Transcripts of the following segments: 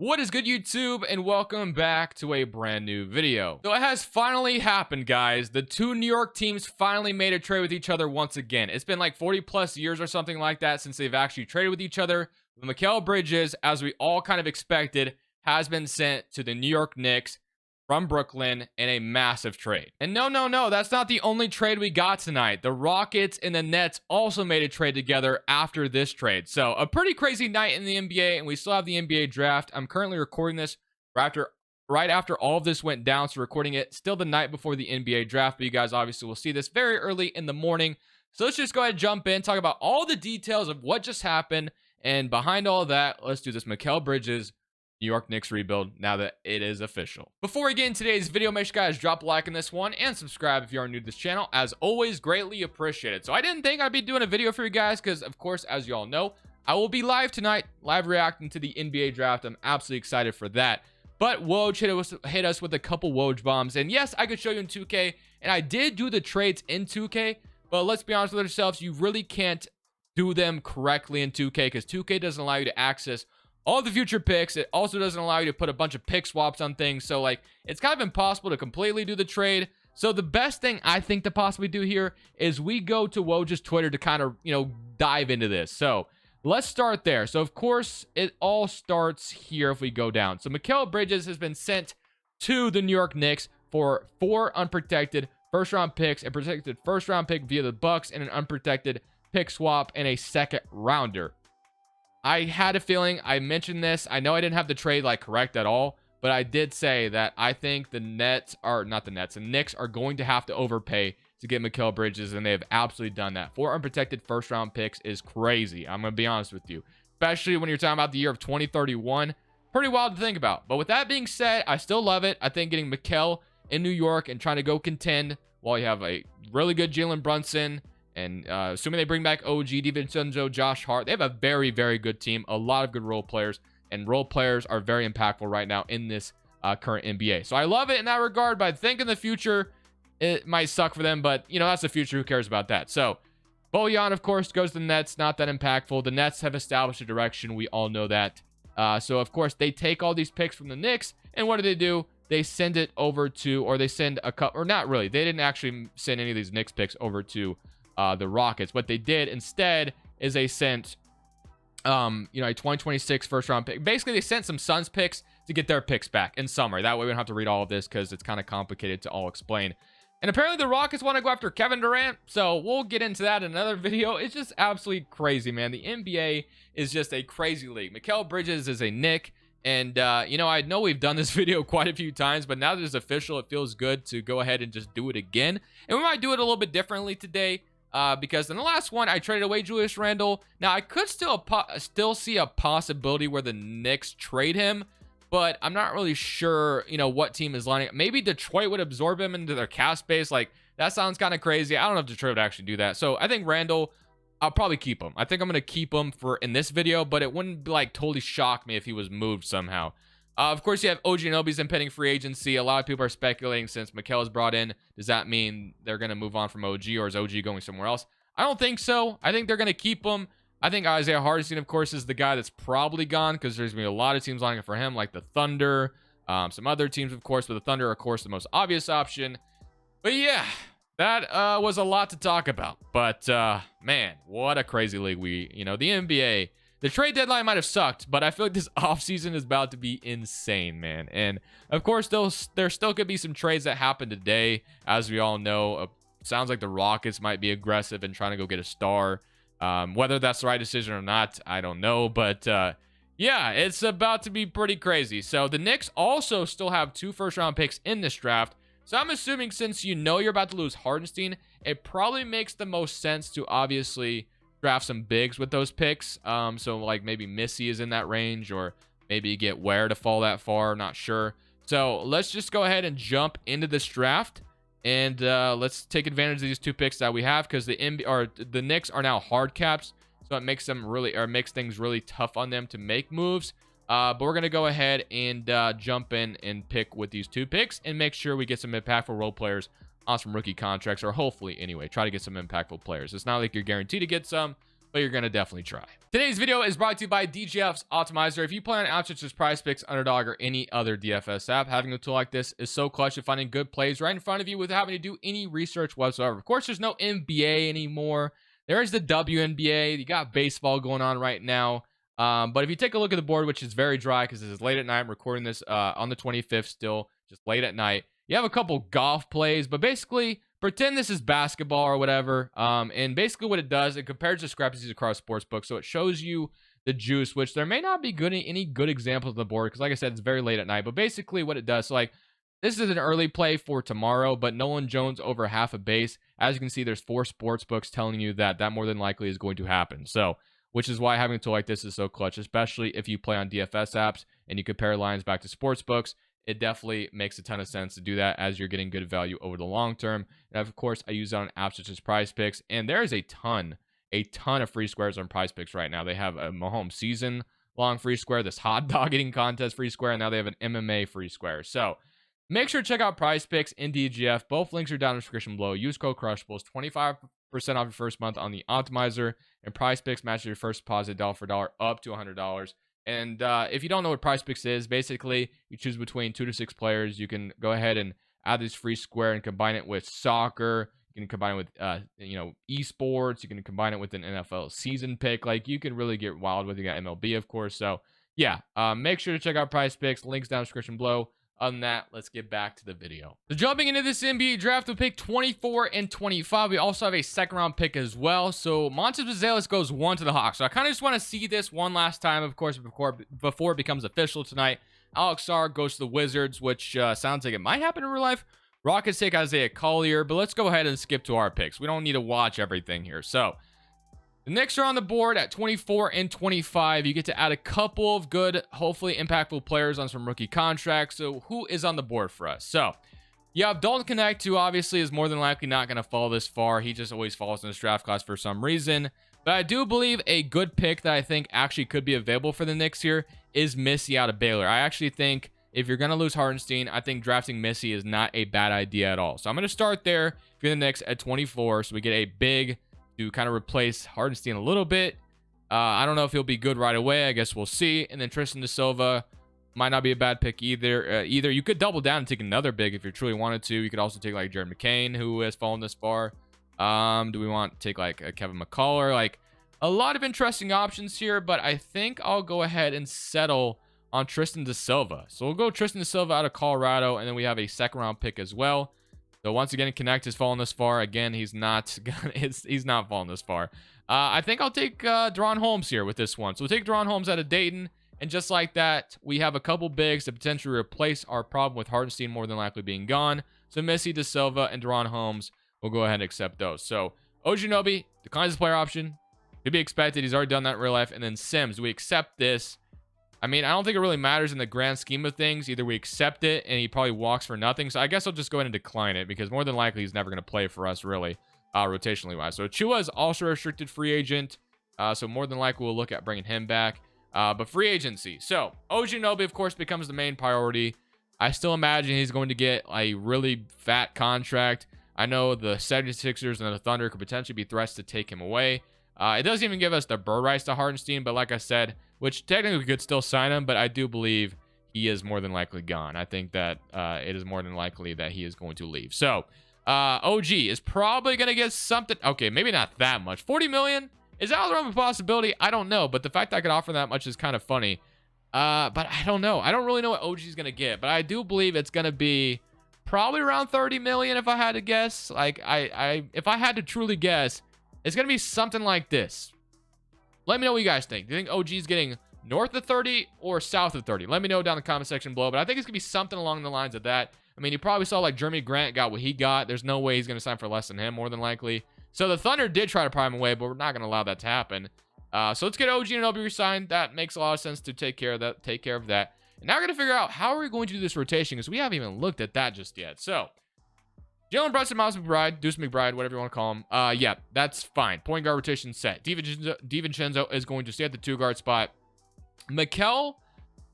What is good, YouTube, and welcome back to a brand new video. So it has finally happened, guys. The two New York teams finally made a trade with each other once again. It's been like 40 plus years or something like that since they've actually traded with each other. Mikal Bridges, as we all kind of expected, has been sent to the New York Knicks from Brooklyn in a massive trade. And no, that's not the only trade we got tonight. The Rockets and the Nets also made a trade together after this trade. So a pretty crazy night in the NBA, and we still have the NBA draft. I'm currently recording this right after all of this went down, so recording it still the night before the NBA draft, but you guys obviously will see this very early in the morning. So let's just go ahead and jump in, talk about all the details of what just happened, and behind all that, let's do this Mikal Bridges New York Knicks rebuild now that it is official. Before we get into today's video, make sure you guys drop a like on this one and subscribe if you are new to this channel. As always, greatly appreciated. So I didn't think I'd be doing a video for you guys because, of course, as you all know, I will be live tonight, live reacting to the NBA draft. I'm absolutely excited for that. But Woj hit us with a couple Woj bombs. And yes, I could show you in 2K, and I did do the trades in 2K, but let's be honest with ourselves, you really can't do them correctly in 2K because 2K doesn't allow you to access all the future picks. It also doesn't allow you to put a bunch of pick swaps on things. So like, it's kind of impossible to completely do the trade. So the best thing I think to possibly do here is we go to Woj's Twitter to kind of, dive into this. So let's start there. So of course, it all starts here if we go down. So Mikal Bridges has been sent to the New York Knicks for 4 unprotected first-round picks, a protected first-round pick via the Bucks, and an unprotected pick swap and a second rounder. I had a feeling, I mentioned this. I know I didn't have the trade correct at all, but I did say that I think the Knicks are going to have to overpay to get Mikal Bridges, and they have absolutely done that. 4 unprotected first round picks is crazy. I'm going to be honest with you, especially when you're talking about the year of 2031. Pretty wild to think about. But with that being said, I still love it. I think getting Mikal in New York and trying to go contend while you have a really good Jalen Brunson, and assuming they bring back OG, DiVincenzo, Josh Hart, they have a very, very good team. A lot of good role players, and role players are very impactful right now in this current NBA. So I love it in that regard, but I think in the future, it might suck for them. But, that's the future. Who cares about that? So Bojan, of course, goes to the Nets. Not that impactful. The Nets have established a direction. We all know that. So, of course, they take all these picks from the Knicks, and what do? They send it over to, or they send a couple, or not really. They didn't actually send any of these Knicks picks over to the Rockets. What they did instead is they sent a 2026 first round pick. Basically, they sent some Suns picks to get their picks back in summary. That way we don't have to read all of this because it's kind of complicated to all explain. And apparently the Rockets want to go after Kevin Durant, so we'll get into that in another video. It's just absolutely crazy, man. The NBA is just a crazy league. Mikal Bridges is a Knick, and I know we've done this video quite a few times, but now that it's official, it feels good to go ahead and just do it again. And we might do it a little bit differently today. Because in the last one, I traded away Julius Randle. Now, I could still see a possibility where the Knicks trade him, but I'm not really sure, what team is lining up. Maybe Detroit would absorb him into their cap space. That sounds kind of crazy. I don't know if Detroit would actually do that. So I think Randle, I'll probably keep him. I think I'm going to keep him in this video, but it wouldn't totally shock me if he was moved somehow. Of course, you have OG Anunoby's impending free agency. A lot of people are speculating since Mikal is brought in. Does that mean they're going to move on from OG, or is OG going somewhere else? I don't think so. I think they're going to keep him. I think Isaiah Hartenstein, of course, is the guy that's probably gone because there's going to be a lot of teams lining up for him, like the Thunder, some other teams, of course, but the Thunder, of course, the most obvious option. But yeah, that was a lot to talk about. But man, what a crazy league the NBA. The trade deadline might have sucked, but I feel like this offseason is about to be insane, man. And, of course, there still could be some trades that happen today. As we all know, sounds like the Rockets might be aggressive and trying to go get a star. Whether that's the right decision or not, I don't know. But, yeah, it's about to be pretty crazy. So, the Knicks also still have 2 first-round picks in this draft. So, I'm assuming since you're about to lose Hartenstein, it probably makes the most sense to obviously draft some bigs with those picks. So maybe Missy is in that range, or maybe you get Ware to fall that far. Not sure. So let's just go ahead and jump into this draft, and let's take advantage of these 2 picks that we have, because the Knicks are now hard caps, so it makes things really tough on them to make moves. But we're gonna go ahead and jump in and pick with these 2 picks and make sure we get some impactful role players on some rookie contracts, or hopefully anyway try to get some impactful players. It's not like you're guaranteed to get some, but you're going to definitely try. Today's video is brought to you by DGF's Optimizer. If you play on apps such as PrizePicks, Underdog, or any other DFS app, having a tool like this is so clutch at finding good plays right in front of you without having to do any research whatsoever. Of course, there's no NBA anymore. There is the WNBA. You got baseball going on right now. But if you take a look at the board, which is very dry because this is late at night, I'm recording this on the 25th still, just late at night. You have a couple golf plays, but basically pretend this is basketball or whatever. And basically what it does, it compares discrepancies across sportsbooks. So it shows you the juice, which there may not be any good examples on the board because like I said, it's very late at night. But basically what it does, so like this is an early play for tomorrow, but Nolan Jones over half a base. As you can see, there's 4 sportsbooks telling you that more than likely is going to happen. So, which is why having a tool like this is so clutch, especially if you play on DFS apps and you compare lines back to sportsbooks. It definitely makes a ton of sense to do that as you're getting good value over the long term. And of course, I use it on apps such as PrizePicks, and there is a ton of free squares on PrizePicks right now. They have a Mahomes season-long free square, this hot dog eating contest free square, and now they have an MMA free square. So make sure to check out PrizePicks and DGF. Both links are down in the description below. Use code Crushables, 25% off your first month on the Optimizer, and PrizePicks matches your first deposit dollar for dollar up to $100. And if you don't know what PrizePicks is, basically you choose between 2 to 6 players. You can go ahead and add this free square and combine it with soccer. You can combine it with esports. You can combine it with an NFL season pick. Like you can really get wild with it. You got MLB, of course. So yeah, make sure to check out PrizePicks. Links down in the description below. Other than that, let's get back to the video. So jumping into this NBA draft with pick 24 and 25, we also have a second round pick as well. So Montes Vezales goes 1 to the Hawks. So I kind of just want to see this one last time, of course, before it becomes official tonight. Alex Sarr goes to the Wizards, which sounds like it might happen in real life. Rockets take Isaiah Collier, but let's go ahead and skip to our picks. We don't need to watch everything here. So the Knicks are on the board at 24 and 25. You get to add a couple of good, hopefully impactful players on some rookie contracts. So who is on the board for us? So you have Dalton Connect, who obviously is more than likely not going to fall this far. He just always falls in this draft class for some reason. But I do believe a good pick that I think actually could be available for the Knicks here is Missy out of Baylor. I actually think if you're going to lose Hartenstein, I think drafting Missy is not a bad idea at all. So I'm going to start there if you're the Knicks at 24. So we get a big to kind of replace Hartenstein a little bit. I don't know if he'll be good right away. I guess we'll see. And then Tristan da Silva might not be a bad pick either. You could double down and take another big if you truly wanted to. You could also take like Jared McCain, who has fallen this far. Do we want to take like a Kevin McCullough? Like a lot of interesting options here, but I think I'll go ahead and settle on Tristan da Silva. So we'll go Tristan da Silva out of Colorado, and then we have a second round pick as well. So once again, Connect has fallen this far. Again, he's not fallen this far. I think I'll take Deron Holmes here with this one. So we'll take Deron Holmes out of Dayton. And just like that, we have a couple bigs to potentially replace our problem with Hartenstein more than likely being gone. So Missy, da Silva, and Deron Holmes will go ahead and accept those. So Ojinobi declines his player option. Could be expected. He's already done that in real life. And then Sims, we accept this. I mean, I don't think it really matters in the grand scheme of things. Either we accept it and he probably walks for nothing. So I guess I'll just go ahead and decline it because more than likely he's never going to play for us really, rotationally wise. So Chua is also a restricted free agent. So more than likely we'll look at bringing him back. But free agency. So OG Anunoby, of course, becomes the main priority. I still imagine he's going to get a really fat contract. I know the 76ers and the Thunder could potentially be threats to take him away. It doesn't even give us the bird rights to Hartenstein, but like I said, which technically we could still sign him, but I do believe he is more than likely gone. I think that it is more than likely that he is going to leave. So OG is probably going to get something. Okay, maybe not that much. 40 million? Is that the realm of possibility? I don't know, but the fact that I could offer that much is kind of funny. But I don't know. I don't really know what OG is going to get, but I do believe it's going to be probably around 30 million if I had to guess. Like, if I had to truly guess, it's going to be something like this. Let me know what you guys think. Do you think OG is getting north of 30 or south of 30? Let me know down in the comment section below, but I think it's going to be something along the lines of that. I mean, you probably saw like Jeremy Grant got what he got. There's no way he's going to sign for less than him, more than likely. So the Thunder did try to pry him away, but we're not going to allow that to happen. So let's get OG Anunoby resigned. That makes a lot of sense to take care of that. And now we're going to figure out how are we going to do this rotation because we haven't even looked at that just yet. So Jalen Brunson, Miles McBride, Deuce McBride, whatever you want to call him. Yeah, that's fine. Point guard rotation set. DiVincenzo is going to stay at the 2-guard spot. Mikal.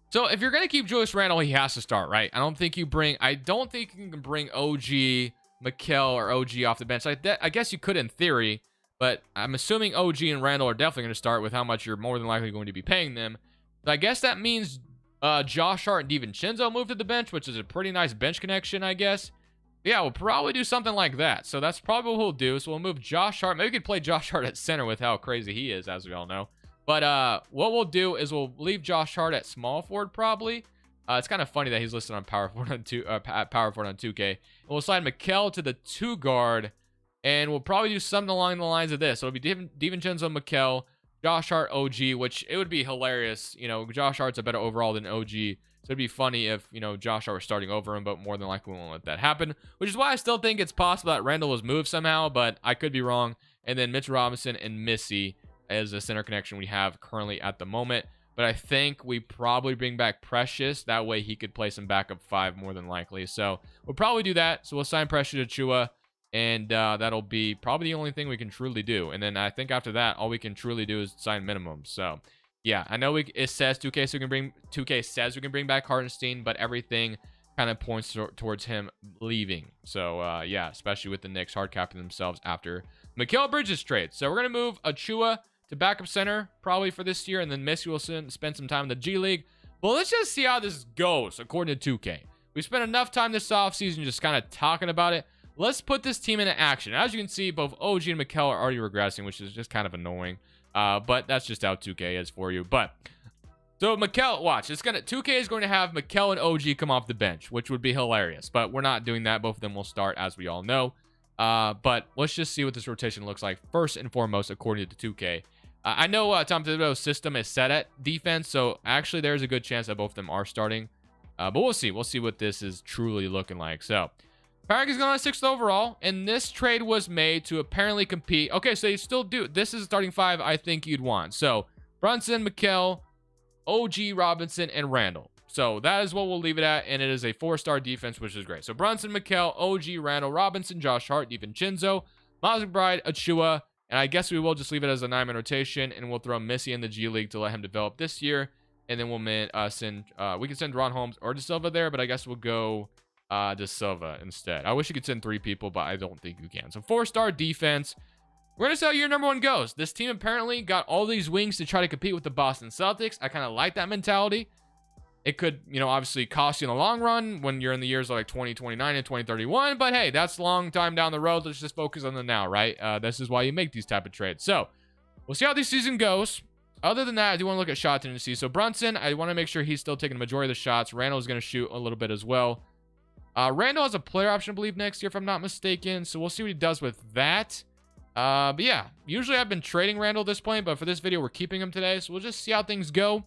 So if you're going to keep Julius Randle, he has to start, right? I don't think you can bring OG, Mikal, or OG off the bench. I guess you could in theory, But I'm assuming OG and Randall are definitely going to start with how much you're more than likely going to be paying them. So I guess that means Josh Hart and DiVincenzo move to the bench, which is a pretty nice bench connection, I guess. Yeah, we'll probably do something like that. So that's probably what we'll do. So we'll move Josh Hart. Maybe we could play Josh Hart at center with how crazy he is, as we all know. But what we'll do is we'll leave Josh Hart at small forward probably. It's kind of funny that he's listed on power forward on power forward on 2K. And we'll slide Mikal to the 2 guard, and we'll probably do something along the lines of this. So it'll be DiVincenzo, Mikal, Josh Hart, OG, which it would be hilarious. You know, Josh Hart's a better overall than OG. So it'd be funny if, you know, Josh Hart was starting over him, but more than likely we won't let that happen. Which is why I still think it's possible that Randall was moved somehow, but I could be wrong. And then Mitch Robinson and Missy as the center connection we have currently at the moment. But I think we probably bring back Precious. That way he could play some backup 5 more than likely. So we'll probably do that. So we'll sign Precious to Chua. And that'll be probably the only thing we can truly do. And then I think after that, all we can truly do is sign minimum. So yeah, I know it says 2K says we can bring back Hartenstein, but everything kind of points towards him leaving. So yeah, especially with the Knicks hard capping themselves after Mikal Bridges trade. So we're gonna move Achua to backup center probably for this year, and then Missy will spend some time in the G League. But let's just see how this goes according to 2K. We spent enough time this offseason just kind of talking about it. Let's put this team into action. As you can see, both OG and Mikal are already regressing, which is just kind of annoying. But that's just how 2K is for you. But so Mikal, watch. 2K is going to have Mikal and OG come off the bench, which would be hilarious. But we're not doing that. Both of them will start, as we all know. But let's just see what this rotation looks like first and foremost, according to 2K. I know Tom Thibodeau's system is set at defense, so actually there's a good chance that both of them are starting. But we'll see. We'll see what this is truly looking like. So Parag is going on 6th overall, and this trade was made to apparently compete. Okay, so you still do. This is a starting 5 I think you'd want. So Brunson, Mikal, OG, Robinson, and Randall. So that is what we'll leave it at, and it is a 4-star defense, which is great. So Brunson, Mikal, OG, Randall, Robinson, Josh Hart, DiVincenzo, Miles McBride, Achua, and I guess we will just leave it as a 9-man rotation, and we'll throw Missy in the G League to let him develop this year, and then we'll we can send Ron Holmes or De Silva there, but I guess we'll go De Silva instead. I wish you could send 3 people, but I don't think you can. So 4-star defense. We're gonna see how year number 1 goes. This team apparently got all these wings to try to compete with the Boston Celtics. I kind of like that mentality. It could, you know, obviously cost you in the long run when you're in the years like 2029 and 2031. But hey, that's a long time down the road. Let's just focus on the now, right? This is why you make these type of trades. So we'll see how this season goes. Other than that, I do want to look at shot tendency. So Brunson, I want to make sure he's still taking the majority of the shots. Randall is going to shoot a little bit as well. Randall has a player option, I believe, next year, if I'm not mistaken. So we'll see what he does with that. But yeah, usually I've been trading Randall at this point, but for this video, we're keeping him today. So we'll just see how things go.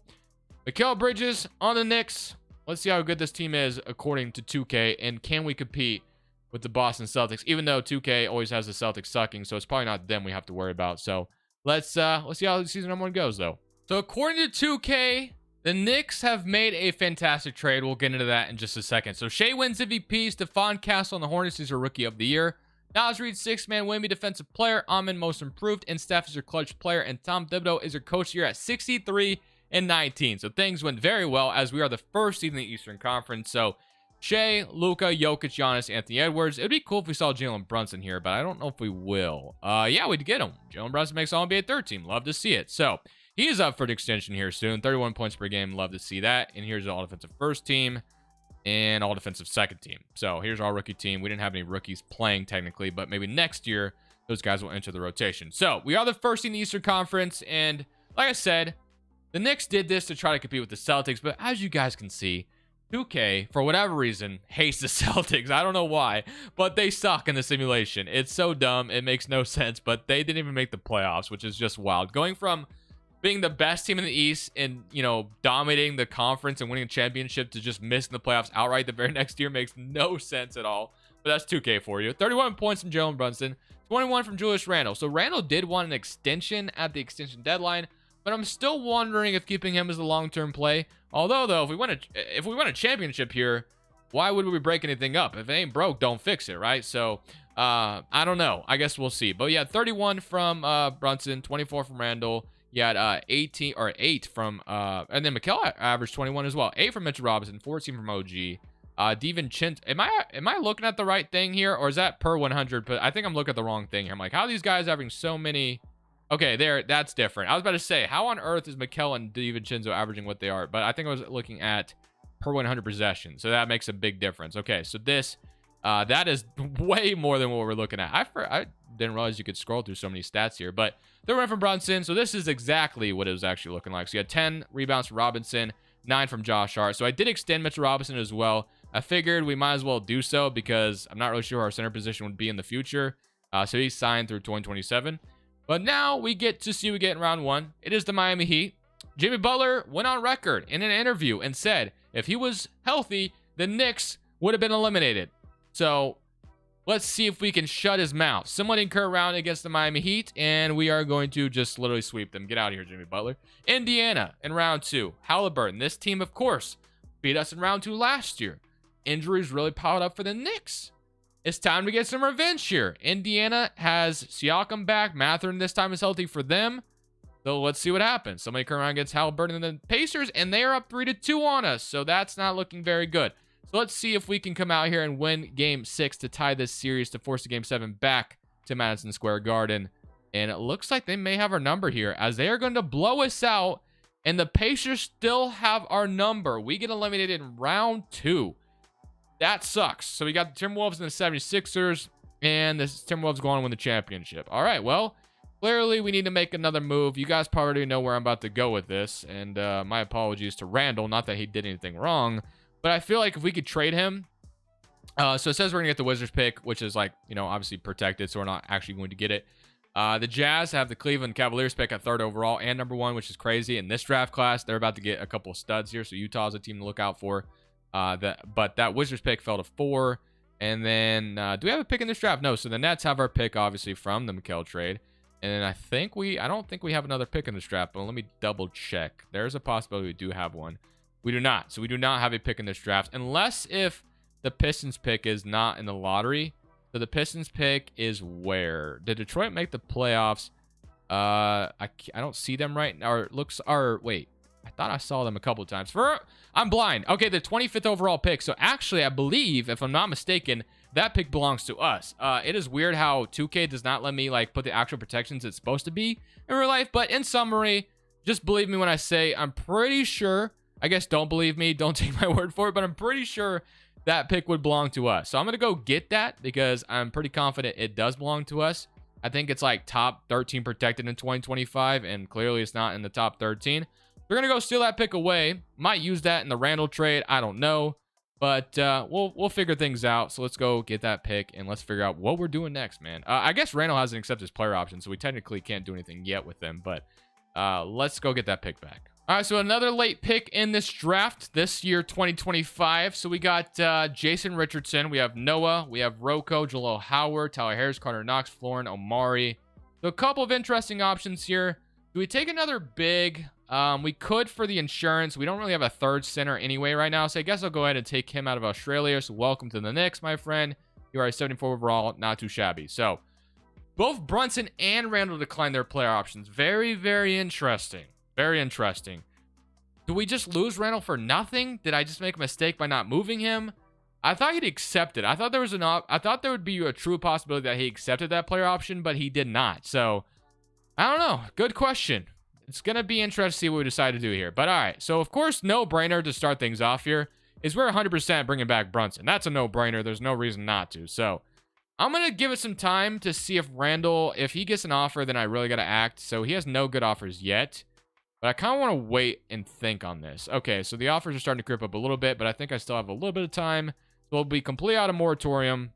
Mikal Bridges on the Knicks. Let's see how good this team is according to 2K, and can we compete with the Boston Celtics? Even though 2K always has the Celtics sucking, so it's probably not them we have to worry about. So let's see how season number 1 goes, though. So according to 2K, the Knicks have made a fantastic trade. We'll get into that in just a second. So Shea wins MVP. Stephon Castle on the Hornets is your Rookie of the Year. Naz Reid, 6-man Wemby Defensive Player. Amen, Most Improved. And Steph is your Clutch Player. And Tom Thibodeau is your Coach of the Year at 63-19. So things went very well as we are the first seed in the Eastern Conference. So Shea, Luka, Jokic, Giannis, Anthony Edwards. It would be cool if we saw Jalen Brunson here, but I don't know if we will. Yeah, we'd get him. Jalen Brunson makes All-NBA 3rd team. Love to see it. So he is up for an extension here soon. 31 points per game. Love to see that. And here's the All-Defensive 1st team and All-Defensive 2nd team. So here's our rookie team. We didn't have any rookies playing technically, but maybe next year those guys will enter the rotation. So we are the first team in the Eastern Conference, and like I said, the Knicks did this to try to compete with the Celtics, but as you guys can see, 2K, for whatever reason, hates the Celtics. I don't know why, but they suck in the simulation. It's so dumb. It makes no sense, but they didn't even make the playoffs, which is just wild. Going from being the best team in the East and, you know, dominating the conference and winning a championship to just missing the playoffs outright the very next year makes no sense at all. But that's 2K for you. 31 points from Jalen Brunson, 21 from Julius Randle. So Randle did want an extension at the extension deadline, but I'm still wondering if keeping him is a long-term play. Although, though, if we win a championship here, why would we break anything up? If it ain't broke, don't fix it, right? So, I don't know. I guess we'll see. But yeah, 31 from Brunson, 24 from Randle. You had 8 from, and then Mikal averaged 21 as well. 8 from Mitchell Robinson, 14 from OG. DiVincenzo. Am I looking at the right thing here, or is that per 100? But I think I'm looking at the wrong thing here. I'm like, how are these guys having so many? Okay, that's different. I was about to say, how on earth is Mikal and DiVincenzo averaging what they are? But I think I was looking at per 100 possessions, so that makes a big difference. Okay, so this, that is way more than what we're looking at. I didn't realize you could scroll through so many stats here, but they're running from Brunson, so this is exactly what it was actually looking like. So you had 10 rebounds from Robinson, 9 from Josh Hart. So I did extend Mitchell Robinson as well. I figured we might as well do so because I'm not really sure our center position would be in the future. So he's signed through 2027. But now we get to see we get in round 1. It is the Miami Heat. Jimmy Butler went on record in an interview and said if he was healthy, the Knicks would have been eliminated. So let's see if we can shut his mouth. Someone in current round against the Miami Heat, and we are going to just literally sweep them. Get out of here, Jimmy Butler. Indiana in round 2. Halliburton. This team, of course, beat us in round 2 last year. Injuries really piled up for the Knicks. It's time to get some revenge here. Indiana has Siakam back. Mathurin this time is healthy for them. So let's see what happens. Somebody come around against Halliburton and the Pacers, and they are up 3-2 on us. So that's not looking very good. So let's see if we can come out here and win Game 6 to tie this series to force the Game 7 back to Madison Square Garden. And it looks like they may have our number here as they are going to blow us out. And the Pacers still have our number. We get eliminated in round 2. That sucks. So we got the Timberwolves and the 76ers. And the Timberwolves go on to win the championship. All right, well, clearly we need to make another move. You guys probably already know where I'm about to go with this. And my apologies to Randall. Not that he did anything wrong. But I feel like if we could trade him. So it says we're going to get the Wizards pick, which is like, you know, obviously protected. So we're not actually going to get it. The Jazz have the Cleveland Cavaliers pick at 3rd overall and number 1, which is crazy. In this draft class, they're about to get a couple of studs here. So Utah's a team to look out for. But that Wizards pick fell to 4. And then do we have a pick in this draft? No. So the Nets have our pick, obviously, from the Mikal trade. And then I don't think we have another pick in this draft. But let me double check. There's a possibility we do have one. We do not. So we do not have a pick in this draft. Unless if the Pistons pick is not in the lottery. So the Pistons pick is where? Did Detroit make the playoffs? I don't see them right now. Wait. I thought I saw them a couple of times. I'm blind. Okay, the 25th overall pick. So actually, I believe, if I'm not mistaken, that pick belongs to us. It is weird how 2K does not let me like put the actual protections it's supposed to be in real life. But in summary, just believe me when I say I'm pretty sure. I guess don't believe me. Don't take my word for it. But I'm pretty sure that pick would belong to us. So I'm going to go get that because I'm pretty confident it does belong to us. I think it's like top 13 protected in 2025. And clearly it's not in the top 13. We're going to go steal that pick away. Might use that in the Randall trade. I don't know. But we'll figure things out. So let's go get that pick and let's figure out what we're doing next, man. I guess Randall hasn't accepted his player option. So we technically can't do anything yet with them. But let's go get that pick back. All right, so another late pick in this draft this year, 2025. So we got Jason Richardson. We have Noah. We have Rocco, Jaleel Howard, Tyler Harris, Carter Knox, Florin, Omari. So a couple of interesting options here. Do we take another big? We could for the insurance. We don't really have a third center anyway right now. So I guess I'll go ahead and take him out of Australia. So welcome to the Knicks, my friend. You are a 74 overall. Not too shabby. So both Brunson and Randall declined their player options. Very, very interesting. Very interesting. Do we just lose Randall for nothing? Did I just make a mistake by not moving him? I thought he'd accept it. I thought there would be a true possibility that he accepted that player option, but he did not. So I don't know. Good question. It's going to be interesting to see what we decide to do here. But all right. So of course, no brainer to start things off here is we're 100% bringing back Brunson. That's a no brainer. There's no reason not to. So I'm going to give it some time to see if Randall, if he gets an offer, then I really got to act. So he has no good offers yet. But I kind of want to wait and think on this. Okay, so the offers are starting to creep up a little bit, but I think I still have a little bit of time. So we'll be completely out of moratorium.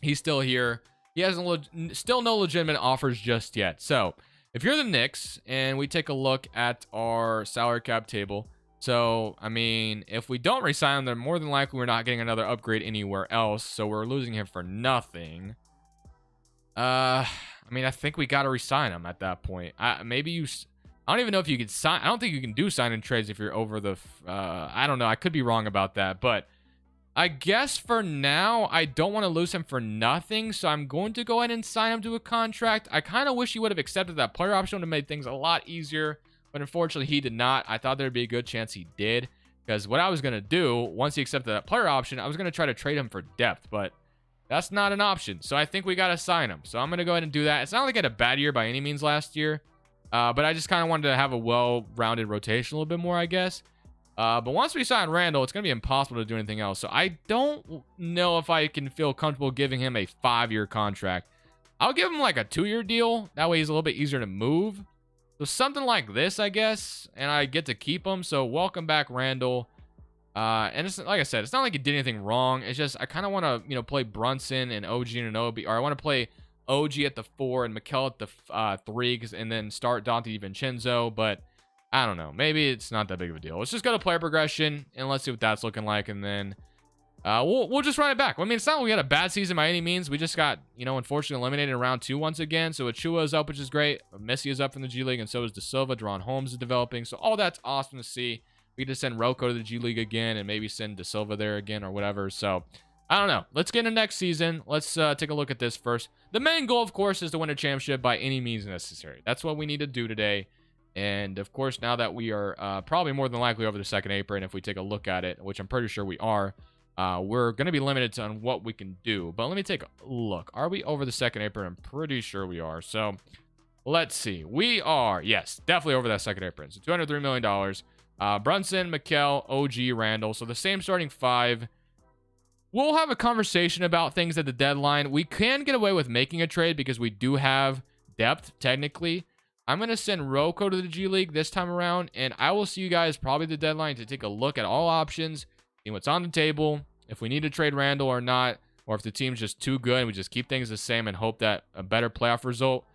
He's still here. He hasn't still no legitimate offers just yet. So if you're the Knicks and we take a look at our salary cap table, so I mean, if we don't re-sign him, then more than likely we're not getting another upgrade anywhere else. So we're losing him for nothing. I mean, I think we got to re-sign him at that point. I don't even know if you can sign. I don't think you can do sign and trades if you're over the. I don't know. I could be wrong about that, but I guess for now I don't want to lose him for nothing, so I'm going to go ahead and sign him to a contract. I kind of wish he would have accepted that player option. Would have made things a lot easier, but unfortunately he did not. I thought there'd be a good chance he did. Because what I was going to do, once he accepted that player option, I was going to try to trade him for depth. But that's not an option. So I think we got to sign him. So I'm going to go ahead and do that. It's not like I had a bad year by any means last year. But I just kind of wanted to have a well-rounded rotation a little bit more, I guess. But once we sign Randall, it's going to be impossible to do anything else. So I don't know if I can feel comfortable giving him a 5-year contract. I'll give him like a 2-year deal. That way he's a little bit easier to move. So something like this, I guess. And I get to keep him. So welcome back, Randall. And it's like I said, it's not like he did anything wrong. It's just I kind of want to, play Brunson and OG and Anunoby. Or I want to play OG at the 4 and Mikal at the 3. And then start Dante DiVincenzo. But I don't know. Maybe it's not that big of a deal. Let's just go to player progression and let's see what that's looking like. And then we'll just run it back. I mean, it's not like we had a bad season by any means. We just got, unfortunately eliminated in round 2 once again. So Achua is up, which is great. Messi is up from the G League, and so is De Silva. Deron Holmes is developing. So all that's awesome to see. We could just send Rocco to the G League again and maybe send De Silva there again or whatever. So I don't know. Let's get into next season. Let's take a look at this first. The main goal, of course, is to win a championship by any means necessary. That's what we need to do today. And, of course, now that we are probably more than likely over the second apron, if we take a look at it, which I'm pretty sure we are, we're going to be limited on what we can do. But let me take a look. Are we over the second apron? I'm pretty sure we are. So, let's see. We are, yes, definitely over that second apron. So, $203 million. Brunson, Mikal, OG, Randall. So, the same starting 5. We'll have a conversation about things at the deadline. We can get away with making a trade because we do have depth, technically. I'm going to send Rocco to the G League this time around, and I will see you guys probably the deadline to take a look at all options, see what's on the table, if we need to trade Randall or not, or if the team's just too good and we just keep things the same and hope that a better playoff result.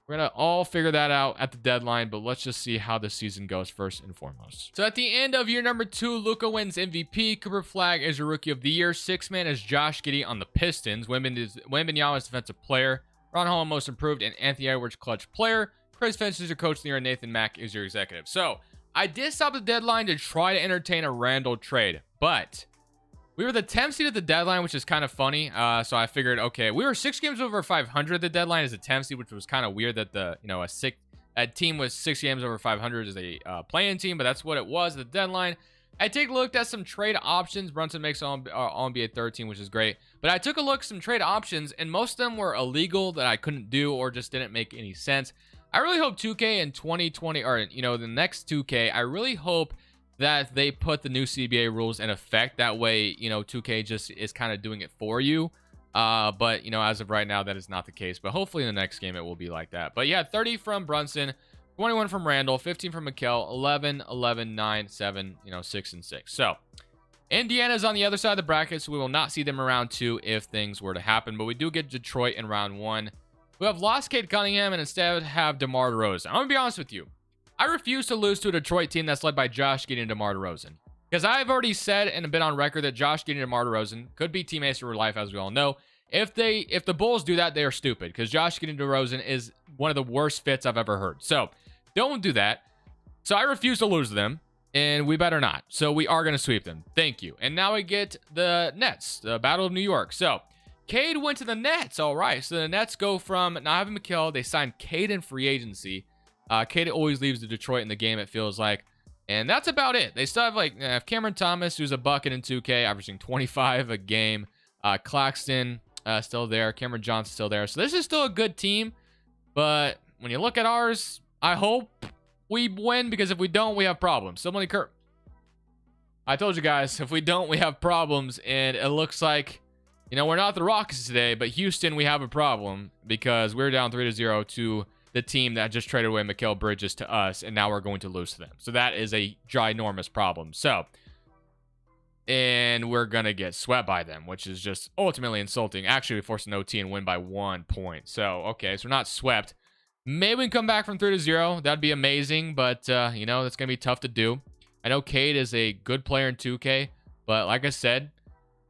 We're going to all figure that out at the deadline, but let's just see how the season goes first and foremost. So at the end of year number 2, Luka wins MVP. Cooper Flagg is your Rookie of the Year. 6th man is Josh Giddey on the Pistons. Wembanyama is Defensive Player. Ron Holland Most Improved, and Anthony Edwards Clutch Player. Chris Finch is your Coach of the Year, and Nathan Mack is your Executive. So, I did stop the deadline to try to entertain a Randall trade, but we were the 10th seed at the deadline, which is kind of funny. So I figured, okay, we were 6 games over 500 at the deadline as a 10th seed, which was kind of weird that a team was 6 games over 500 as a playing team, but that's what it was at the deadline. I take a look at some trade options. Brunson makes all NBA 13, which is great. But I took a look at some trade options, and most of them were illegal that I couldn't do or just didn't make any sense. I really hope 2K in 2020, or, the next 2K, I really hope that they put the new CBA rules in effect. That way, 2K just is kind of doing it for you. But, as of right now, that is not the case. But hopefully in the next game, it will be like that. But yeah, 30 from Brunson, 21 from Randall, 15 from Mikal, 11, 11, 9, 7, 6, and 6. So, Indiana's on the other side of the bracket, so we will not see them in round 2 if things were to happen. But we do get Detroit in round 1. We have lost Cade Cunningham and instead have DeMar DeRozan. I'm going to be honest with you. I refuse to lose to a Detroit team that's led by Josh Giddey and DeMar DeRozan. Because I've already said and been on record that Josh Giddey and DeMar DeRozan could be teammates for life, as we all know. If the Bulls do that, they are stupid. Because Josh Giddey and DeRozan is one of the worst fits I've ever heard. So, don't do that. So, I refuse to lose to them. And we better not. So, we are going to sweep them. Thank you. And now we get the Nets. The Battle of New York. So, Cade went to the Nets. All right. So the Nets go from not having Mikal. They signed Cade in free agency. Cade always leaves the Detroit in the game, it feels like. And that's about it. They still have Cameron Thomas, who's a bucket in 2K, averaging 25 a game. Claxton still there. Cameron Johnson still there. So this is still a good team. But when you look at ours, I hope we win, because if we don't, we have problems. Somebody I told you guys, if we don't, we have problems. And it looks like, we're not the Rockets today, but Houston, we have a problem because we're down 3-0 to the team that just traded away Mikal Bridges to us, and now we're going to lose to them. So that is a ginormous problem. So, and we're going to get swept by them, which is just ultimately insulting. Actually, we forced an OT and win by 1 point. So, okay, so we're not swept. Maybe we can come back from 3-0. That'd be amazing, but, that's going to be tough to do. I know Cade is a good player in 2K, but like I said,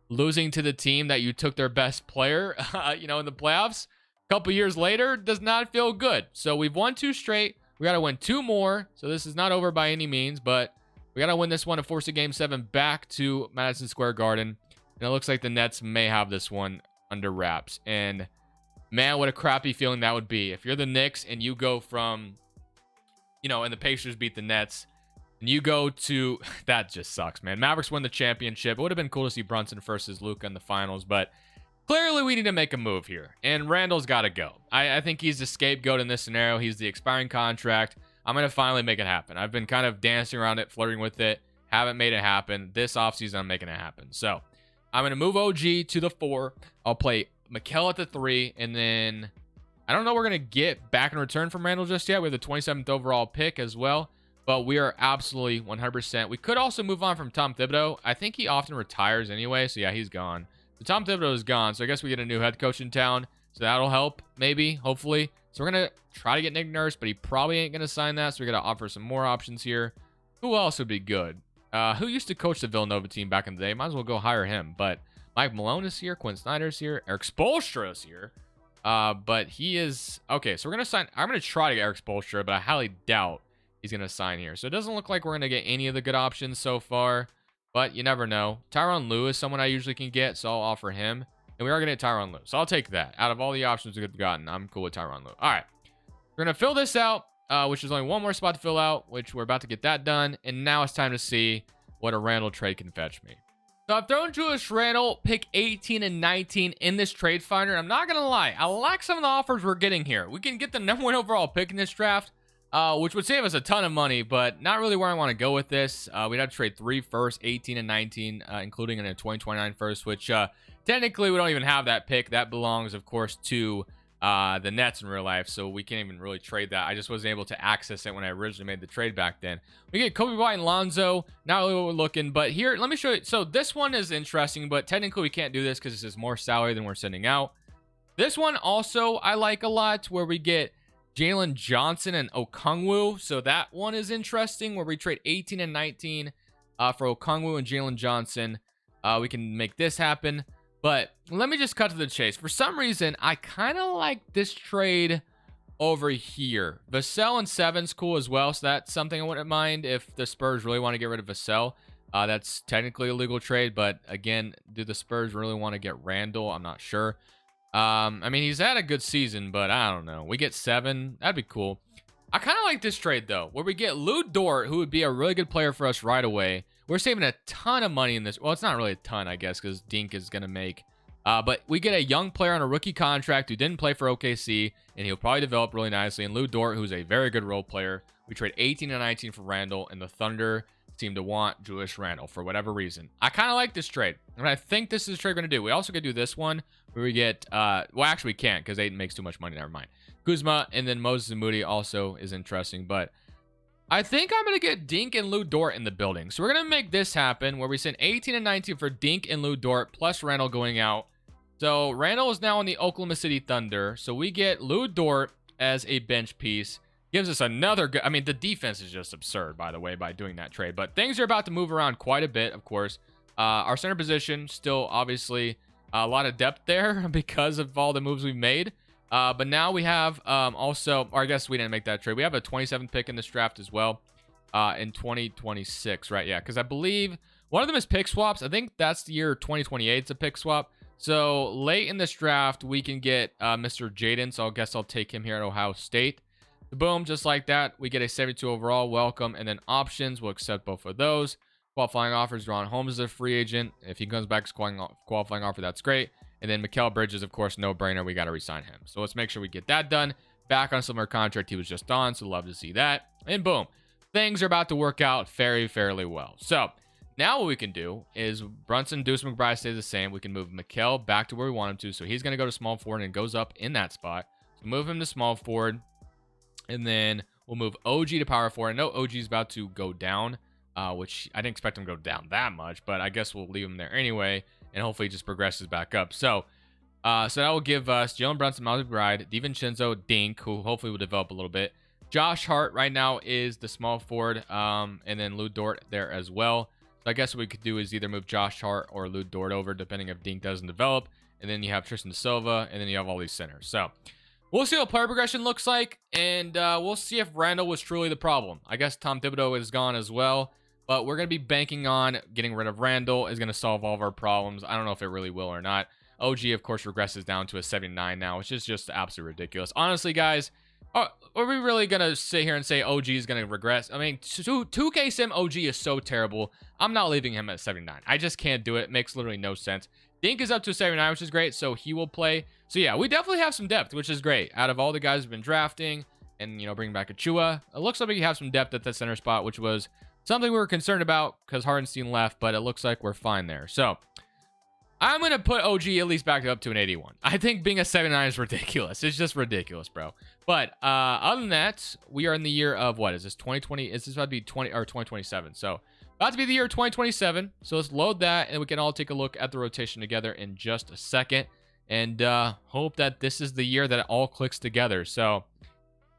losing to the team that you took their best player, in the playoffs a couple years later does not feel good. So we've won 2 straight. We got to win 2 more. So this is not over by any means, but we got to win this one to force a game 7 back to Madison Square Garden. And it looks like the Nets may have this one under wraps. And man, what a crappy feeling that would be. If you're the Knicks and you go from, and the Pacers beat the Nets, And you go to that just sucks, man. Mavericks win the championship. It would have been cool to see Brunson versus Luka in the finals, but clearly we need to make a move here. And Randall's got to go. I think he's the scapegoat in this scenario. He's the expiring contract. I'm going to finally make it happen. I've been kind of dancing around it, flirting with it. Haven't made it happen. This offseason, I'm making it happen. So I'm going to move OG to the 4. I'll play Mikal at the 3. And then I don't know what we're going to get back in return from Randall just yet. We have the 27th overall pick as well. But we are absolutely 100%. We could also move on from Tom Thibodeau. I think he often retires anyway. So yeah, he's gone. So Tom Thibodeau is gone. So I guess we get a new head coach in town. So that'll help, maybe, hopefully. So we're going to try to get Nick Nurse, but he probably ain't going to sign that. So we got to offer some more options here. Who else would be good? Who used to coach the Villanova team back in the day? Might as well go hire him. But Mike Malone is here. Quinn Snyder's here. Eric Spoelstra is here. But he is... Okay, so we're going to sign... I'm going to try to get Eric Spoelstra, but I highly doubt he's going to sign here. So it doesn't look like we're going to get any of the good options so far. But you never know. Tyronn Lue is someone I usually can get, so I'll offer him. And we are going to get Tyronn Lue. So I'll take that. Out of all the options we've gotten, I'm cool with Tyronn Lue. All right. We're going to fill this out, which is only one more spot to fill out, which we're about to get that done. And now it's time to see what a Randall trade can fetch me. So I've thrown Julius Randle, pick 18 and 19 in this trade finder. I'm not going to lie. I like some of the offers we're getting here. We can get the #1 overall pick in this draft, which would save us a ton of money, but not really where I want to go with this. We'd have to trade 3 firsts, 18 and 19, including in a 2029 first, which technically we don't even have that pick. That belongs, of course, to the Nets in real life, so we can't even really trade that. I just wasn't able to access it when I originally made the trade back then. We get Kobe White and Lonzo. Not really what we're looking, but here, let me show you. So this one is interesting, but technically we can't do this because this is more salary than we're sending out. This one also I like a lot, where we get Jalen Johnson and Okongwu. So that one is interesting, where we trade 18 and 19 for Okongwu and Jalen Johnson. We can make this happen. But let me just cut to the chase. For some reason, I kind of like this trade over here. Vassell and 7's cool as well, so that's something I wouldn't mind if the Spurs really want to get rid of Vassell. That's technically a legal trade, but again, do the Spurs really want to get Randall? I'm not sure. I mean, he's had a good season, but I don't know. We get 7. That'd be cool. I kind of like this trade, though, where we get Lou Dort, who would be a really good player for us right away. We're saving a ton of money in this. Well, it's not really a ton, I guess, because Dink is going to make... but we get a young player on a rookie contract who didn't play for OKC, and he'll probably develop really nicely. And Lou Dort, who's a very good role player. We trade 18 and 19 for Randall, and the Thunder seem to want Julius Randle for whatever reason. I kind of like this trade, and I think this is the trade we're going to do. We also could do this one where we get... well, actually, we can't because Aiden makes too much money. Never mind. Kuzma, and then Moses and Moody also is interesting, but... I think I'm going to get Dink and Lou Dort in the building. So we're going to make this happen where we send 18 and 19 for Dink and Lou Dort plus Randall going out. So Randall is now in the Oklahoma City Thunder. So we get Lou Dort as a bench piece. Gives us another good... I mean, the defense is just absurd, by the way, by doing that trade. But things are about to move around quite a bit, of course. Our center position, still obviously a lot of depth there because of all the moves we've made. But now we have also, or I guess we didn't make that trade. We have a 27th pick in this draft as well in 2026, right? Yeah, because I believe one of them is pick swaps. I think that's the year 2028. It's a pick swap. So late in this draft, we can get Mr. Jaden. So I guess I'll take him here at Ohio State. Boom, just like that. We get a 72 overall. Welcome. And then options, we'll accept both of those. Qualifying offers, Ron Holmes is a free agent. If he comes back as qualifying offer, that's great. And then Mikal Bridges, of course, no-brainer. We got to re-sign him. So let's make sure we get that done. Back on a similar contract he was just on, so love to see that. And boom, things are about to work out fairly well. So now what we can do is Brunson, Deuce McBride stays the same. We can move Mikal back to where we want him to. So he's going to go to small forward and goes up in that spot. So move him to small forward. And then we'll move OG to power forward. I know OG is about to go down, which I didn't expect him to go down that much, but I guess we'll leave him there anyway. And hopefully he just progresses back up. So that will give us Jalen Brunson, Miles McBride, DiVincenzo, Dink, who hopefully will develop a little bit. Josh Hart right now is the small forward, and then Lou Dort there as well. So I guess what we could do is either move Josh Hart or Lou Dort over, depending if Dink doesn't develop. And then you have Tristan Silva, and then you have all these centers. So we'll see what player progression looks like, and we'll see if Randall was truly the problem. I guess Tom Thibodeau is gone as well. But we're going to be banking on getting rid of Randall is going to solve all of our problems. I don't know if it really will or not. OG, of course, regresses down to a 79 now, which is just absolutely ridiculous. Honestly, guys, are we really gonna sit here and say OG is gonna regress? I mean, 2K Sim OG is so terrible. I'm not leaving him at 79. I just can't do it. It makes literally no sense. Dink is up to 79, which is great, so he will play. So yeah, we definitely have some depth, which is great. Out of all the guys we've been drafting and, you know, bringing back Achua, it looks like we have some depth at the center spot, which was something we were concerned about because Hardenstein left, but it looks like we're fine there. So I'm going to put OG at least back up to an 81. I think being a 79 is ridiculous. It's just ridiculous, bro. But other than that, we are in the year of, what is this, 2020? Is this about to be 2027? So about to be the year 2027. So let's load that, and we can all take a look at the rotation together in just a second. And hope that this is the year that it all clicks together. So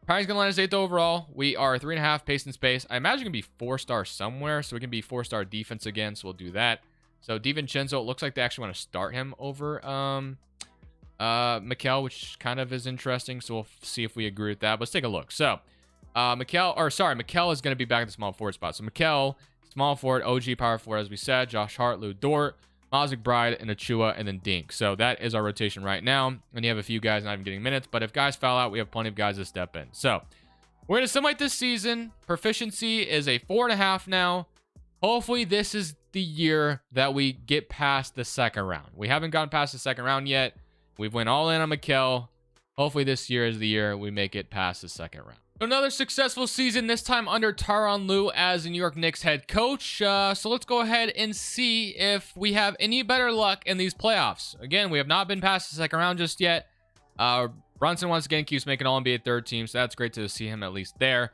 Power's going to land us 8th overall. We are 3.5 pace and space. I imagine going to be 4-star somewhere, so we can be 4-star defense again, so we'll do that. So DiVincenzo, it looks like they actually want to start him over Mikal, which kind of is interesting. So we'll see if we agree with that. But let's take a look. So Mikal is going to be back in the small forward spot. So Mikal, small forward, OG power forward, as we said. Josh Hart, Lou Dort, Miles McBride, and Achua, and then Dink. So that is our rotation right now. And you have a few guys not even getting minutes. But if guys foul out, we have plenty of guys to step in. So we're going to summate this season. Proficiency is a 4.5 now. Hopefully, this is the year that we get past the second round. We haven't gotten past the second round yet. We've went all in on Mikal. Hopefully, this year is the year we make it past the second round. Another successful season, this time under Tyronn Lue as the New York Knicks head coach. So let's go ahead and see if we have any better luck in these playoffs. Again, we have not been past the second round just yet. Brunson once again keeps making All-NBA third team, so that's great to see him at least there.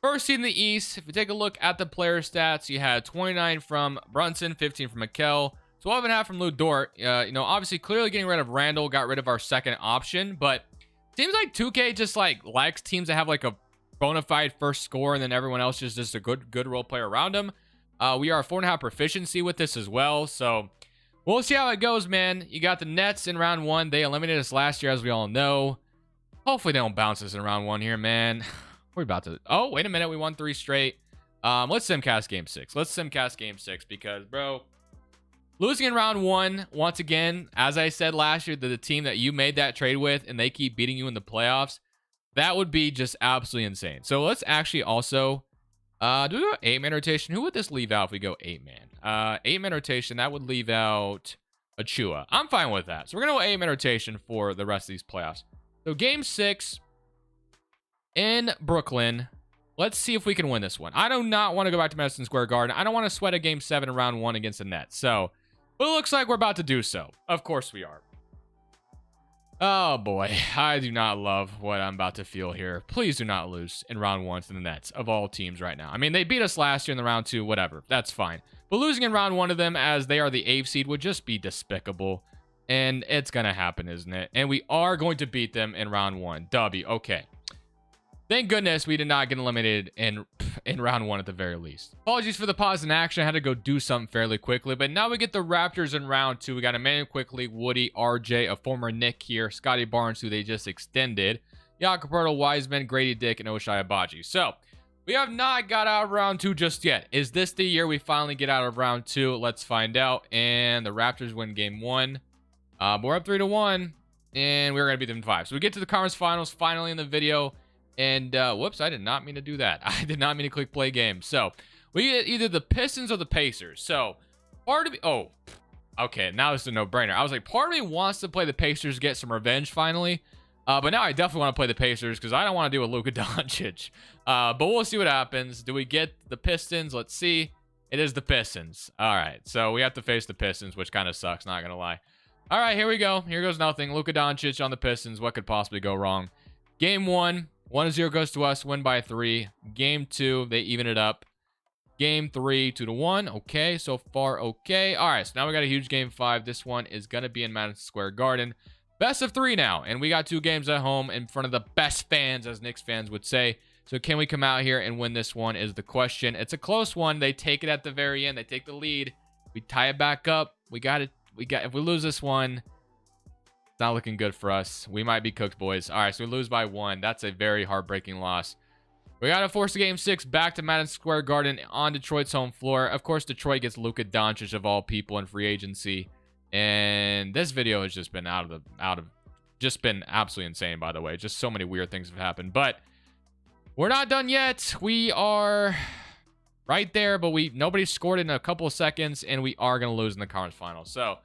First seed in the East, if you take a look at the player stats, you had 29 from Brunson, 15 from Mikal, 12.5 from Lou Dort. You know, obviously, clearly getting rid of Randall got rid of our second option, but seems like 2K just likes teams that have like a bona fide first score, and then everyone else is just a good role player around them. We are 4.5 proficiency with this as well, so we'll see how it goes, man. You got the Nets in round 1. They eliminated us last year, as we all know. Hopefully, they don't bounce us in round 1 here, man. We're about to... Oh, wait a minute. We won 3 straight. Let's simcast game 6. Let's simcast game 6 because, bro, losing in round 1, once again, as I said last year, to the team that you made that trade with and they keep beating you in the playoffs, that would be just absolutely insane. So let's actually also... do we go 8-man rotation? Who would this leave out if we go 8-man? 8-man rotation, that would leave out Achua. I'm fine with that. So we're going to go 8-man rotation for the rest of these playoffs. So game 6... in Brooklyn. Let's see if we can win this one. I do not want to go back to Madison Square Garden. I don't want to sweat a game 7 in round 1 against the Nets. So, but it looks like we're about to do so. Of course we are. Oh boy, I do not love what I'm about to feel here. Please do not lose in round 1 to the Nets of all teams right now. I mean, they beat us last year in the round 2, whatever. That's fine. But losing in round 1 to them as they are the 8th seed would just be despicable. And it's going to happen, isn't it? And we are going to beat them in round 1. W, okay. Thank goodness we did not get eliminated in round 1 at the very least. Apologies for the pause in action. I had to go do something fairly quickly. But now we get the Raptors in round 2. We got Emmanuel Quickly, Woody, RJ, a former Knick here, Scotty Barnes, who they just extended, Jakob Poeltl, Wiseman, Grady Dick, and Ochai Agbaji. So we have not got out of round 2 just yet. Is this the year we finally get out of round 2? Let's find out. And the Raptors win game 1. But we're up 3-1. And we're going to beat them in 5. So we get to the conference finals finally in the video. And, whoops, I did not mean to do that. I did not mean to click play game. So, we get either the Pistons or the Pacers. So, part of me... Oh, okay, now it's a no-brainer. I was like, part of me wants to play the Pacers, get some revenge finally. But now I definitely want to play the Pacers because I don't want to deal with Luka Doncic. But we'll see what happens. Do we get the Pistons? Let's see. It is the Pistons. All right, so we have to face the Pistons, which kind of sucks, not going to lie. All right, here we go. Here goes nothing. Luka Doncic on the Pistons. What could possibly go wrong? Game 1. 1-0 goes to us. Win by 3. Game 2, they even it up. Game 3, 2-1. Okay, so far okay. All right, so now we got a huge game 5. This one is going to be in Madison Square Garden. Best of 3 now, and we got 2 games at home in front of the best fans, as Knicks fans would say. So can we come out here and win this one is the question. It's a close one. They take it at the very end. They take the lead. We tie it back up. We got it. If we lose this one, it's not looking good for us. We might be cooked, boys. All right, so we lose by 1. That's a very heartbreaking loss. We got to force the game 6 back to Madison Square Garden on Detroit's home floor. Of course, Detroit gets Luka Doncic of all people in free agency. And this video has just been just been absolutely insane, by the way. Just so many weird things have happened. But we're not done yet. We are right there, but nobody scored in a couple of seconds, and we are going to lose in the conference finals. So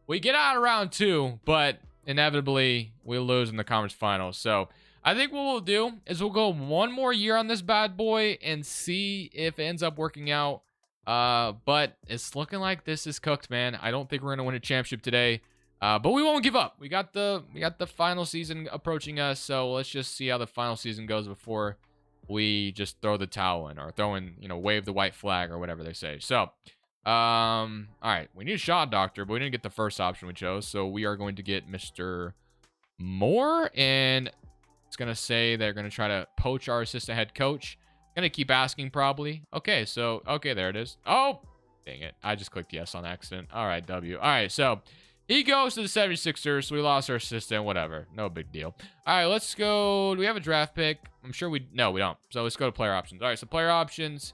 we get out of round 2, but inevitably we'll lose in the conference finals. So I think what we'll do is we'll go one more year on this bad boy and see if it ends up working out. But it's looking like this is cooked, man. I don't think we're going to win a championship today. But we won't give up. We got the final season approaching us, so let's just see how the final season goes before we just throw the towel in, or throw in, wave the white flag or whatever they say. So, all right, we need a shot doctor, but we didn't get the first option we chose, so we are going to get Mr. Moore, and it's gonna say they're gonna try to poach our assistant head coach. Gonna keep asking probably. Okay, so there it is. Oh, dang it! I just clicked yes on accident. All right, W. All right, so he goes to the 76ers, so we lost our assistant, whatever. No big deal. All right, let's go. Do we have a draft pick? I'm sure no, we don't. So let's go to player options. All right, so player options,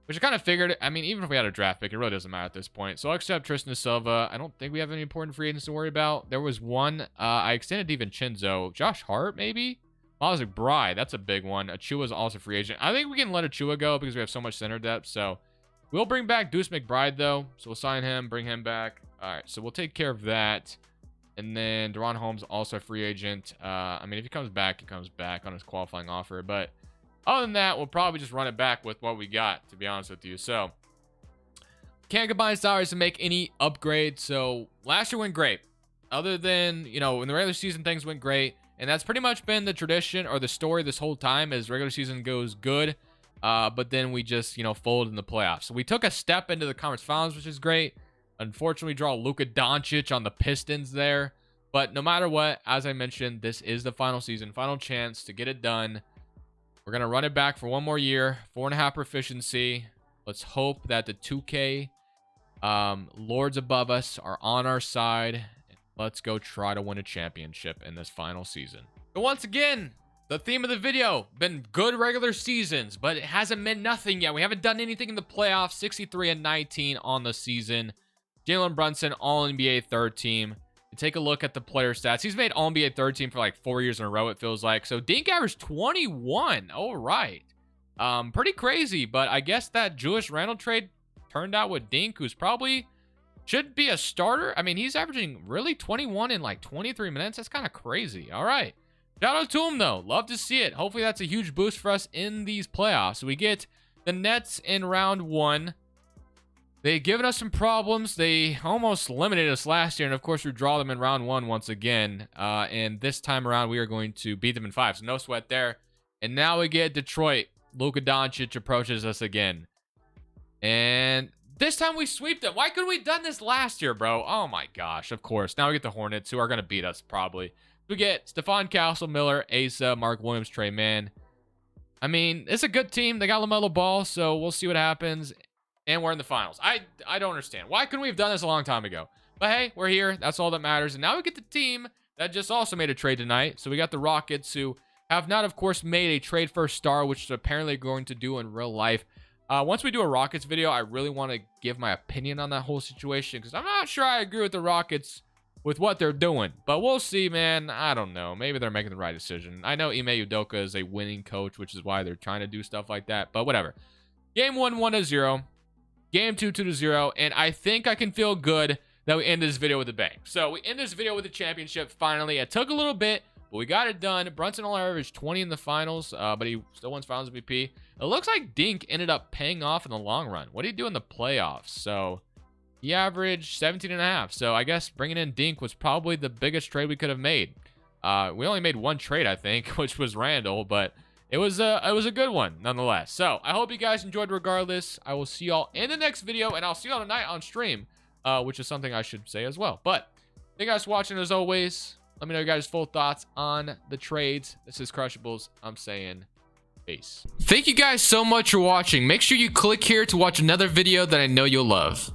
which I kind of figured, I mean, even if we had a draft pick, it really doesn't matter at this point. So I'll accept Tristan Silva. I don't think we have any important free agents to worry about. There was one. I extended DiVincenzo. Josh Hart, maybe? Miles McBride, that's a big one. Achua's also a free agent. I think we can let Achua go because we have so much center depth. So we'll bring back Deuce McBride, though. So we'll sign him, bring him back. All right, so we'll take care of that. And then Deron Holmes, also a free agent. I mean, if he comes back on his qualifying offer. But other than that, we'll probably just run it back with what we got, to be honest with you. So can't combine salaries to make any upgrades. So last year went great. Other than, in the regular season, things went great. And that's pretty much been the tradition or the story this whole time, as regular season goes good. But then we just, fold in the playoffs. So we took a step into the conference finals, which is great. Unfortunately, draw Luka Doncic on the Pistons there. But no matter what, as I mentioned, this is the final season, final chance to get it done. We're going to run it back for one more year, 4.5 proficiency. Let's hope that the 2K lords above us are on our side. Let's go try to win a championship in this final season. But once again, the theme of the video, been good regular seasons, but it hasn't meant nothing yet. We haven't done anything in the playoffs. 63-19 on the season. Jalen Brunson, All-NBA third team. Take a look at the player stats. He's made All-NBA third team for like 4 years in a row, it feels like. So Dink averaged 21. All right. Pretty crazy, but I guess that Julius Randle trade turned out with Dink, who's probably should be a starter. I mean, he's averaging really 21 in like 23 minutes. That's kind of crazy. All right. Shout out to him, though. Love to see it. Hopefully, that's a huge boost for us in these playoffs. So we get the Nets in round 1. They've given us some problems. They almost eliminated us last year, and of course, we draw them in round 1 once again. And this time around, we are going to beat them in 5, so no sweat there. And now we get Detroit. Luka Doncic approaches us again. And this time we sweep them. Why couldn't we have done this last year, bro? Oh my gosh, of course. Now we get the Hornets, who are going to beat us, probably. We get Stephon Castle, Miller, Asa, Mark Williams, Trey Mann. I mean, it's a good team. They got LaMelo Ball, so we'll see what happens. And we're in the finals. I don't understand. Why couldn't we have done this a long time ago? But hey, we're here. That's all that matters. And now we get the team that just also made a trade tonight. So we got the Rockets, who have not, of course, made a trade for a star, which is apparently going to do in real life. Once we do a Rockets video, I really want to give my opinion on that whole situation, because I'm not sure I agree with the Rockets with what they're doing. But we'll see, man. I don't know. Maybe they're making the right decision. I know Ime Udoka is a winning coach, which is why they're trying to do stuff like that. But whatever. Game 1, 1-0. Game 2, 2-0. And I think I can feel good that we end this video with a bang. So we end this video with a championship, finally. It took a little bit, but we got it done. Brunson only averaged 20 in the finals, but he still wins finals MVP. It looks like Dink ended up paying off in the long run. What did he do in the playoffs? So he averaged 17.5. So I guess bringing in Dink was probably the biggest trade we could have made. We only made one trade, I think, which was Randall, but it was a good one nonetheless. So I hope you guys enjoyed regardless. I will see y'all in the next video, and I'll see y'all tonight on stream, which is something I should say as well. But thank you guys for watching as always. Let me know your guys' full thoughts on the trades. This is Crushables. I'm saying peace. Thank you guys so much for watching. Make sure you click here to watch another video that I know you'll love.